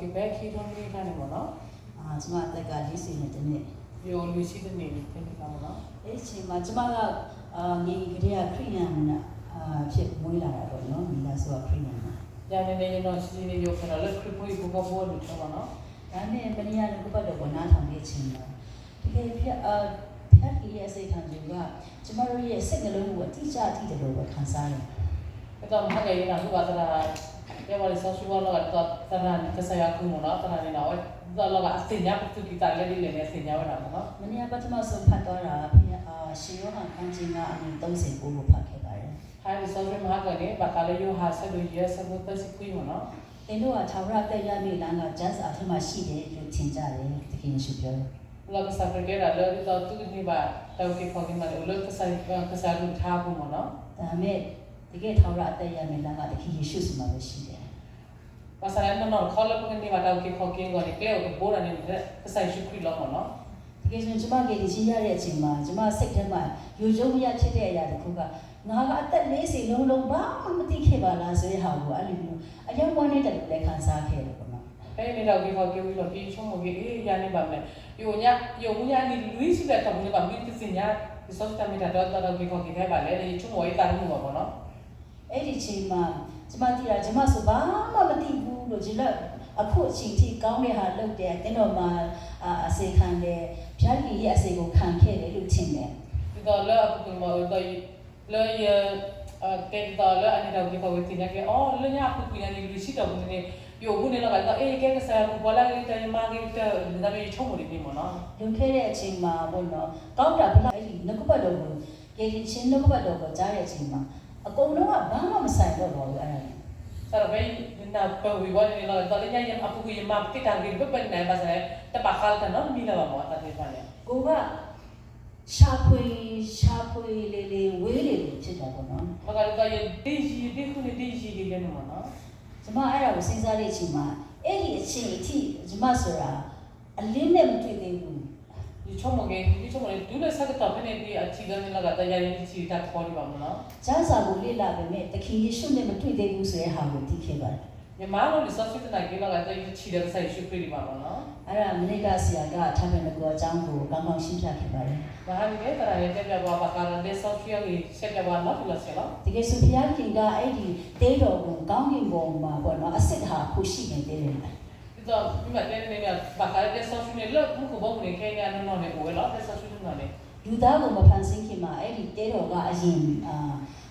okay back he don't really kind of no ကျမတက်က40နှစ်တနေ့ you always see the name တင်တာမနော် အဲ့ချိန်မှာကျမကငယ်ကလေးကခရိယန်ဖြစ်မွေးလာတာပေါ့နော်မိသားစုကခရိယန်မှာ ညာနေနေနော်စီနေရောခဏလက်ခရပွေးဘူကဘောလို့ပြောနော် ဒါနဲ့မနီယာလည်းဘတ်တော့နားထောင်နေချင်းတော့တကယ်ပြဖက်ကြီးရဲ့စိတ်ခံယူကကျမတို့ရဲ့စိတ်နှလုံးကိုအတိအကျအထိတယ်လို့ပဲခံစားတယ် အဲ့တော့မဟာကေနာဘူးပါတရာပြောပါလေဆောရှယ်ဝါလောကတော့တရာကစားရကူမနော်တရာနေနော်ဒါလောကအစင်ညာပုကိတာလည်းလေးလည်းစင်ညာဝတာနော် မနီယာပထမဆုံးဖတ်တော့တာရှေယောဟန်ခန်းချင်းကအမြင်39ကိုဖတ်ခဲ့ပါတယ် ဟာဒီဆောရှယ်မဟာကနေဘာကလေးယောဟာဆက်လို့ရဆက်ဖို့တက်စီခွေးမနော် သင်တို့ကထာဝရတက်ရမယ့်လမ်းက just အထက်မှာရှိတယ်လို့ထင်ကြတယ်တကယ်ရှိပြောတယ် လောကစားကြရတော့ဒီတော့သူဒီပါတော့ကေခေါ်ကိမလို့လောကစားလို့ထားဖို့မနော် ဒါမဲ့တကယ်ထာဝရတက်ရမယ့်လမ်းကတကယ်ယေရှုစီမှာပဲရှိတယ် ပါစရန်နော်ခေါ်လို့ကနေပါတော့ကေခေါ်ကိကိုလေကလေးကိုဘောရနေတဲ့စားရှိခွေးလောမနော် တကယ်ဆိုကျမကဒီချင်းရတဲ့အချိန်မှာကျမစိတ်ထဲမှာယူကျုံမရဖြစ်တဲ့အရာတစ်ခုကငါကအသက်40လုံးလုံးဘာမှမသိခဲ့ပါလားဆိုတဲ့ဟာကိုအဲ့လိုမျိုးအယောက်ဝမ်းနဲ့တည်းလည်းခံစားခဲ့တယ်ပေါ့နော် အဲ့ဒီတော့ကေခေါ်ကိလို့ပြီးချုံမကြီးအေးရနေပါမယ်ယိုညာနေလူရှိတဲ့တော့လည်းပါမိသစညာဒီစောစတမီတာတော့ကေခေါ်ကိခဲ့ပါလေဒီချုံဝေးတာမှုပါပေါ့နော် အဲ့ဒီချိန်မှာကျမသိတာကျမဆိုဘာမှမသိဘူးလို့ဒီလက်အခုအချိန်ထိကောင်းတဲ့ဟာလုပ်တယ်တင်းတော်မှာအစေခံတယ်ဖြားကြီးရဲ့အစေကိုခံခဲ့တယ်လို့ထင်တယ် ဒီတော့လည်းအခုမှတော့လေတဲ့တော့လည်းအနေတော့ကေခေါ်ဝေးတင်ရကေအော်လည်းညာအခုပြန်နေလူရှိတော့ဘူးနေယိုဘူးနေတော့ကတော့အေးကဲကစားဘူးဘောလာလေးတိုင်မာဂီတာဒါပေမဲ့ချုံမနေမနော် လွန်ခဲ့တဲ့အချိန်မှာပေါ့နော်ကောင်းတာဘလားအဲ့ဒီငကုပတ်တော်ကိုကေဒီချင်းငကုပတ်တော်ကိုကြားတဲ့အချိန်မှာအကုန်လုံးကဘာမှမဆိုင်တော့ဘူးအဲ့ဒါ Sara bay na pawi wala ni la dali niya yung apu ko yung map kita gil ba ban na ba sa tapakal ka no hindi na ba mo at ni pa niya ကိုကရှာဖွေလေးလေးဝေးလေးဖြစ်တာပေါ့နော် magalo tayo deji di ko ni deji gil no no ကျမအဲ့ဒါကိုစဉ်းစားတဲ့အချိန်မှာအဲ့ဒီအချိန်အထိကျမဆိုတာအလင်းနဲ့မတွေ့သေးဘူး yung chomo ge yung chomo ni dula sa ka pa ni di at siga nila ka tayo yung si ta ko ni ba mo no ကျမ်းစာကိုလေ့လာပေမဲ့တခင်ယေရှုနဲ့မတွေ့သေးဘူးဆိုတဲ့ဟာကိုသိခဲ့ပါတယ် yung malo ni sa sit na gila ka tayo yung chida sa issue ko ni ba mo no အဲ့ဒါမနိကဆရာကထားပြန်တဲ့ကောအကြောင်းကိုကောင်းကောင်းရှင်းပြခဲ့ပါတယ် mahali ge tara ye te ba ba ka de sa issue ge se ba ba no la se la တကယ်ဆိုဘုရားခင်ကအဲ့ဒီတေးတော်ကိုကောင်းကင်ဘုံမှာပေါ့နော်အစ်စ်ဟာခုရှိနေသေးတယ် ito mi ma te ni ba ka de sa issue ni lo mu ko ba mo ni ke ni ano no ni ko la de sa issue no ni လူသားကိုမဖန်ဆင်းခင်မှာအဲ့ဒီတေးတော်ကအရင်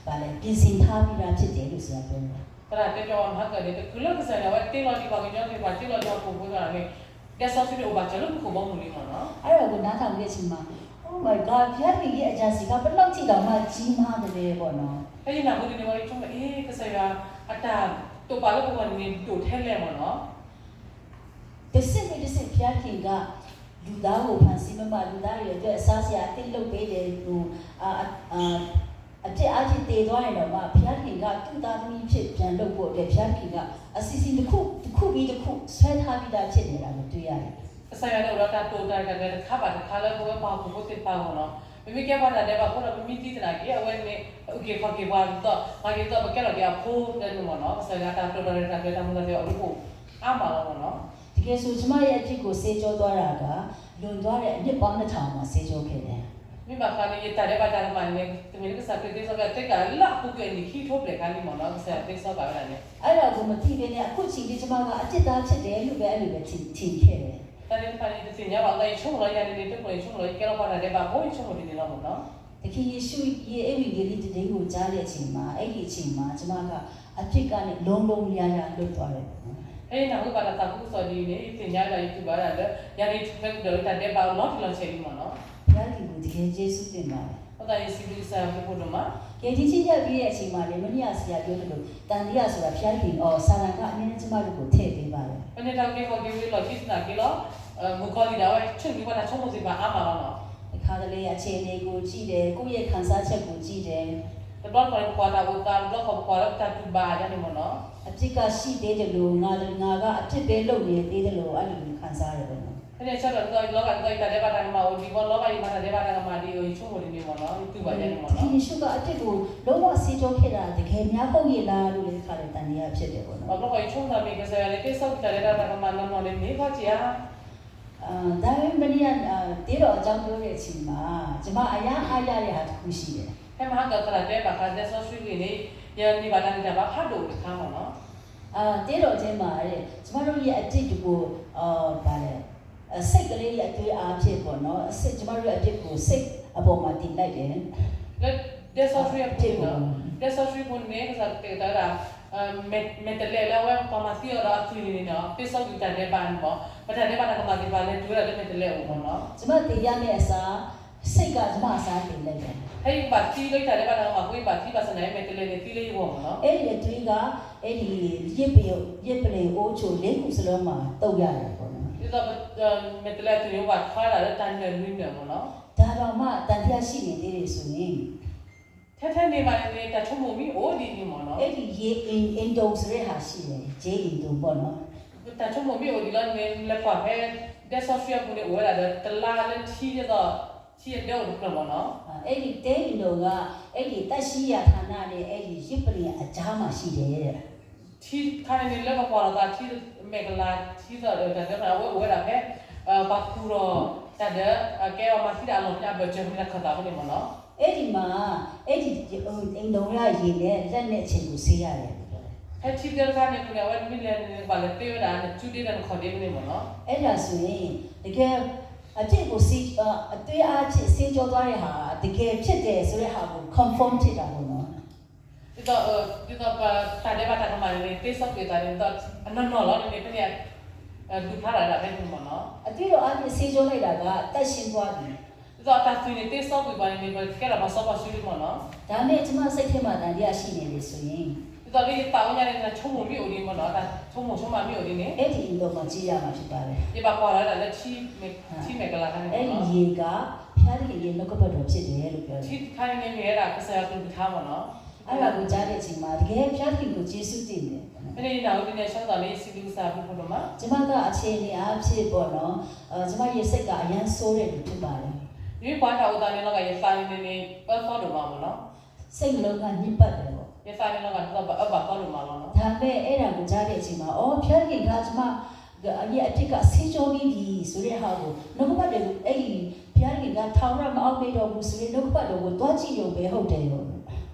ဗာလေပြင်ဆင်ထားပြီးသားဖြစ်တယ်လို့ဆရာပြောတယ် Tara te jawa mahal de te kulo ke sana wa te lo di ba ke jawa ke ba te lo jawa ko ko na ni de sa su de o ba chalo ko ba mo ni mo no အဲ့ဒါကိုနားထောင်တဲ့အချိန်မှာ Oh my god ဘုရားခင်ရဲ့အကြံစီကဘယ်လောက်ထိတောင်မှကြီးမားတယ်ပေါ့နော် e na mo ni wa ri chong e ke sa ya ata to ba lo ko ni to the le mo no တစ်စက်နဲ့တစ်စက်ဘုရားခင်ကလူသားကိုဖန်ဆင်းမှလူသားရဲ့အတွက်အစားစရာအသိလုပ်ပေးတယ်လို့အပြစ်အချင်းတည်သွားရင်တော့ဘုရားခင်ကသူ့သားသမီးဖြစ်ပြန်လုပ်ဖို့အတွက်ဘုရားခင်ကအစီအစဉ်တစ်ခုပြီးတစ်ခုဆွဲထားပြီးသားဖြစ်နေတာကိုတွေ့ရတယ် ke sa ya no ra ta to ta ka de kha ba kha la ko ba ko te pa mo no mi ke ba da de ba ko na mi ti na ke awen ni okay ko ke ba to ma ke to ba ke lo ke a ko de mo no sa ya ta to ta ta mo da de o ko a ma lo mo no တကယ်ဆိုကျမရဲ့အဖြစ်ကိုဆေးကြောသွားတာကလွန်သွားတဲ့အနှစ်ပေါင်း2000မှာဆေးကြောခဲ့တယ် mi ba ka ni ta de ba ta ma ni te mi ke sa ke te sa ka te ka la ku ke ni khi tho ple ka ni mo no sa te sa ba la ni အဲ့ဒါကိုမသိဘဲနဲ့အခုချိန်ဒီကျမကအစ်စ်သားဖြစ်တယ်လို့ပဲအဲ့လိုပဲထင်ခဲ့တယ် ta ni pa ni te nya ba ga chong lo ya ni te ko ni chong lo ke lo ba na de ba ko chong lo ni lo mo no တခင်ယေရှုရဲ့အဲ့ဒီဂရီတည်ကိုကြားတဲ့အချိန်မှာအဲ့ဒီအချိန်မှာကျမကအဖြစ်ကနေလုံးလုံးရရလွတ်သွားတယ် e na ko ba ta ku so ni ni te nya la tu ba la de ya ni tu me do ta de ba lo lo che ni mo no ဘုရားခင်ကိုတကယ်ကျေးဇူးတင်ပါတယ် o ta ni si bi sa ko ko no ma ကဲဒီချင်းရပြီးတဲ့အချိန်မှာလေမနီယာဆရာပြောတယ်လို့တန်တရားဆိုတာဘုရားခင်စာရန်ကအမြဲတမ်းကျမတို့ကိုထည့်ပေးပါတယ် pe ni ta ke ko ke wi lo ki na ke lo mu ko li da wa chung ni ba ta chong mo si ba a ma lo no အခါတလေအခြေအနေကိုကြည့်တယ်ကိုယ့်ရဲ့ခံစားချက်ကိုကြည့်တယ် te do ko ko ta ko ta do ko ta tu ba ya ni mo no အဖြစ်ကရှိသေးတယ်လို့ငါကအဖြစ်ပဲလုပ်နေသေးတယ်လို့အဲ့လိုခံစားရတယ်ပေါ့နော် e 근데 저도 러가 있다 내가 막 어디 뭐 러가 이마다 내가 말이 이 총물이 뭐노 두 번째는 뭐노 ဒီရှုကအတစ်ကိုလုံးဝစေကြောခဲ့တာတကယ်များပုံရလားလို့လည်းခါတယ်တန်ရဖြစ်တယ်ပေါ့နော် 러가 이 총담이 그래서 이렇게 썩다 내가 만나면 내 거지야 ဒါပေမဲ့တေတော့အကြောင်းပြောတဲ့အချိန်မှာကျွန်မအရာအားရတဲ့ဟာတစ်ခုရှိတယ် 해마 한가 그런데 막 가서 수익이니 연이 받았는데 막 하도 가면은 တေတော့ချင်းမှာတဲ့ကျွန်မတို့ရဲ့အတစ်ကိုဗါလဲစိတ်ကလေးရဲ့အတွေ့အားဖြင့်ပေါ့နော်စိတ်ကျွန်မတို့ရဲ့အတစ်ကိုစိတ်အပေါ်မှာတည်လိုက်တယ် 대서 수익 보이나 대서 수익 보는 그래서 때다가 메텔레라 와 파마티어라 투이니나 대서 기타네 반뭐 바다네 바다가 마디 발레 두라데 메텔레 오거나 ကျွန်မတည်ရမယ့်အစားစိတ်ကကျွန်မအစားတည်လိုက်တယ် 헤이 바티 기타네 바다가 마고이 바티 바스네 메텔레네 티레이 오거나 အဲ့ဒီအတွေ့ကအဲ့ဒီရစ်ပလင်အိုးချိုလေးခုစလုံးမှာတုတ်ရတယ်ပေါ့နော် 그래서 메텔레 투이 와 카라를 단내 루이네 오거나 ဒါတော့မှတန်တရားရှိနေသေးတယ်ဆိုရင် 태태네 말에 다 총몸이 어디니 뭐노 အဲ့ဒီရေအင်တုံဆိုတဲ့ဟာရှိတယ်ဂျေအင်တုံပေါ့နော် 다 총몸이 어디라 내레파해 대서 수익 보내 오라데 달라는 티에서 티에 되어 그러거나 အဲ့ဒီတဲအင်တုံကအဲ့ဒီတက်ရှိရဌာနနဲ့အဲ့ဒီရစ်ပလင်အကြားမှာရှိတယ်တဲ့ 티 카네 레가 봐라가 티 메글라 티서 다가 오라해 바쿠로 다데 개와 마티다 알로냐 버저미나 카다고니 뭐노 အဲ့ဒီမှာအဲ့ဒီအင်တုံရရေနဲ့လက်နဲ့အချိန်ကိုဆေးရတယ် 해치들 가네 그냥 원 밀레는 발레 때우라 주디는 거대는 뭐노 အဲ့ဒါဆိုရင်တကယ်အဖြစ်ကိုဆေးအတွေ့အားချစ်ဆေးကြောသွားတဲ့ဟာတကယ်ဖြစ်တယ်ဆိုတဲ့ဟာကို confirm ဖြစ်တာပေါ့နော် 이거 다데 바다가 말이 때서 되다는 또 안노노로 네 그냥 두파라라 해는 뭐노 အတွေ့တော့အားဖြင့်ဆေးကြောလိုက်တာကတက်ရှင်းသွားပြီ 그래서 다스니 때서 그거는 뭐 깨라 봐서 봐주리 뭐노 ဒါနဲ့ကျွန်မစိတ်ထဲမှာတန်တရားရှိနေလေဆိုရင် 그래서 이 따오냐는 총몸이 어디 뭐노 다 총몸이 어디니 အဲ့ဒီအင်တုံမှာကြည့်ရမှာဖြစ်ပါတယ် 이 바꿔라라 티 메글라 하는 အဲ့ဒီ 거노 ရေကဖျားတဲ့ရေနှုတ်ကပတ်တော်ဖြစ်တယ်လို့ပြောတယ် 티 카네 메라 그래서 그 타모노 အဲ့ဒါကိုကြားတဲ့အချိန်မှာတကယ်ဖျားတဲ့ကိုကျေးဇူးတင်တယ် 근데 이 나오디네 셔다네 시리우사 부르마 ကျွန်မကအခြေအနေအားဖြင့်ပေါ့နော်ကျွန်မရဲ့စိတ်ကအရန်ဆိုးတယ်လို့ဖြစ်ပါတယ် 이 과다 오다네 너가 예산이네 뻘퍼로 마모노 စိတ်လုံးကညစ်ပတ်တယ်ပေါ့ 예산이 너가 더 바꿔로 마모노 ဒါပေမဲ့အဲ့ဒါကိုကြားတဲ့အချိန်မှာအော်ဖျားတဲ့ကကျွန်မအရေးအထက်ကဆေးကြောပြီးပြီဆိုတဲ့ဟာကိုနှုတ်ကပတ်တယ်အဲ့ဒီဖျားတဲ့ကထောင်ရမအောင်မေတော့ဘူးဆိုတဲ့နှုတ်ကပတ်တော်ကိုတွားကြည့်ရုံပဲဟုတ်တယ်လို့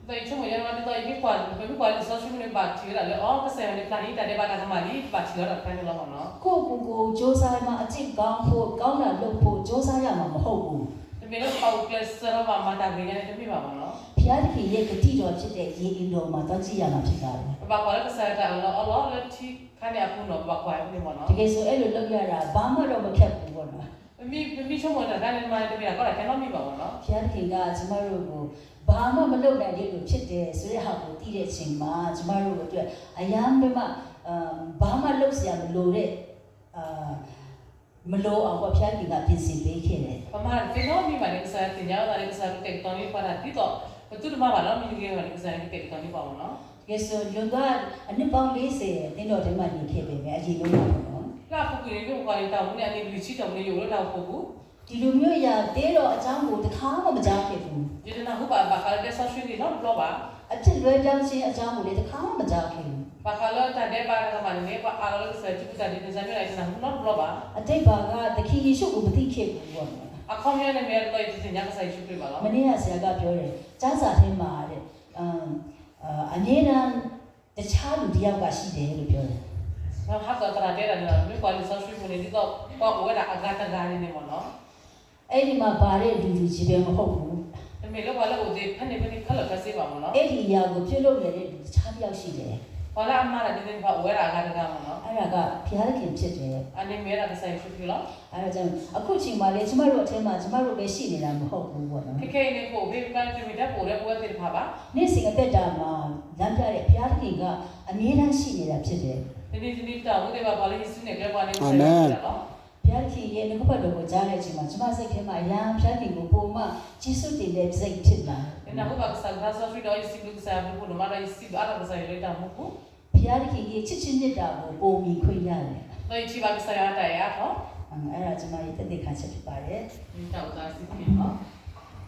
또 이쪽 뭐냐면 또 이게 관 서슈문에 바치라래 그래서 플라니 다데 바다가 말이 바치라 카는 거노 ကိုစ조사မှာအကျင့်ကောင်းဖို့ကောင်းတာလုပ်ဖို့조사ရမှာမဟုတ်ဘူး 근데 파우 클래스로 마마다 그냥 좀 봐봐노 ဖျားတဲ့ရဲ့ဂတိတော်ဖြစ်တဲ့ရေအင်တော်မှာတွားကြည့်ရမှာဖြစ်ပါတယ် 바꿔라 그래서 알라 티 칸에 아프노 바꿔야 돼 뭐노 တကယ်ဆိုအဲ့လိုလုပ်ရတာဘာမှတော့မခက်ဘူးပေါ့နော် 미 총모다 가는 말에 되면 아까 개놈이 봐봐노 ဖျားတဲ့ကကျမတို့ကိုဘာမှမလုပ်နိုင်တဲ့လူဖြစ်တယ်ဆိုတဲ့ဟာကိုသိတဲ့အချိန်မှာကျမတို့အတွက်အယမ်းမှဘာမှလုပ်စရာမလိုတဲ့မလိုအောင်ဖျားတဲ့ကပြင်ဆင်ပေးခဲ့တယ် pamar 개놈이 말이 그래서 그냥 나를 그래서 tekton이 para tito betul mah malam ini dia 말이 그래서 tekton이 봐봐노 တကယ်ဆိုလွန်ကအနှစ်ပေါင်း40တင်းတော်ထဲမှာနေခဲ့ပေမဲ့အရင်လုံးပါပေါ့နော် 라 포크는 좀 관이 다운이 아니 위치 때문에 요를 다 보고 ဒီလိုမျိုးအရာတဲတော်အကြောင်းကိုတခါမှမကြားခဲ့ဘူး 이제 나 후바 바칼 대서 쉬니 너 불러봐 အဖြစ်လွဲပြောင်းခြင်းအကြောင်းကိုလည်းတခါမှမကြားခဲ့ဘူး 바칼 다데 바가 말네 바 알을 서치 부자리 되자면 이제 나 너 불러봐 အတိတ်ဘာကသခင်ယေရှုကိုမသိခဲ့ဘူးပေါ့နော် 아카면에 메르도 이제 냐가 사이 슈플 발라 မနေ့ကဆရာကပြောတယ်ကျမ်းစာထဲမှာတဲ့အငြင်းတန်းတခြားလူတစ်ယောက်ကရှိတယ်လို့ပြောတယ် 나 하가 그라데라는 미 관리 서슈 분이 이거 과 오라 아가타 가리네 뭐노 အဲ့ဒီမှာပါတဲ့လူကြီးပဲမဟုတ်ဘူး 메로 발라 오제 판네 판네 칼로 가세 봐모노 အဲ့ဒီအရာကိုပြုလုပ်ရတဲ့လူတခြားတစ်ယောက်ရှိတယ် 발라 엄마라 되는 바 오라 아가타 가모노 အဲ့ဒါကဘုရားသခင်ဖြစ်တယ် 아니 메라 사이 슈플라 အဲ့ဒါကြောင့်အခုချိန်မှာလေကျမတို့အထက်မှာကျမတို့ပဲရှိနေတာမဟုတ်ဘူးပေါ့နော် 케케네 고 베반 주미다 오래 보아들 봐봐 နေ့စဉ်အသက်တာမှာလမ်းပြတဲ့ဘုရားသခင်ကအမြဲတမ်းရှိနေတာဖြစ်တယ် ဒီတာဦးတွေပါပါလေးစုနေကြပါနေ ဘုရားသခင်ရဲ့နှုတ်ကပတ်တော်ကိုကြားတဲ့အချိန်မှာကျမစိတ်ထဲမှာအရာဘုရားသခင်ကိုပုံမှန်ကျေးဇူးတင်တဲ့စိတ်ဖြစ်လာ 나 후바 살다 서슈 더 이시 룩 사야 부고 마라 이시 알아 사야 레다 무고 ဘုရားသခင်ရဲ့ချစ်ချင်းမြတ်တာကိုပုံမြင်ခွင့်ရတယ် 너희 집 앞에 사야 다야 더 အဲ့ဒါကျွန်မရဲ့တသက်ခံချက်ဖြစ်ပါတယ် ဒီတော့ဒါစီးပြနော်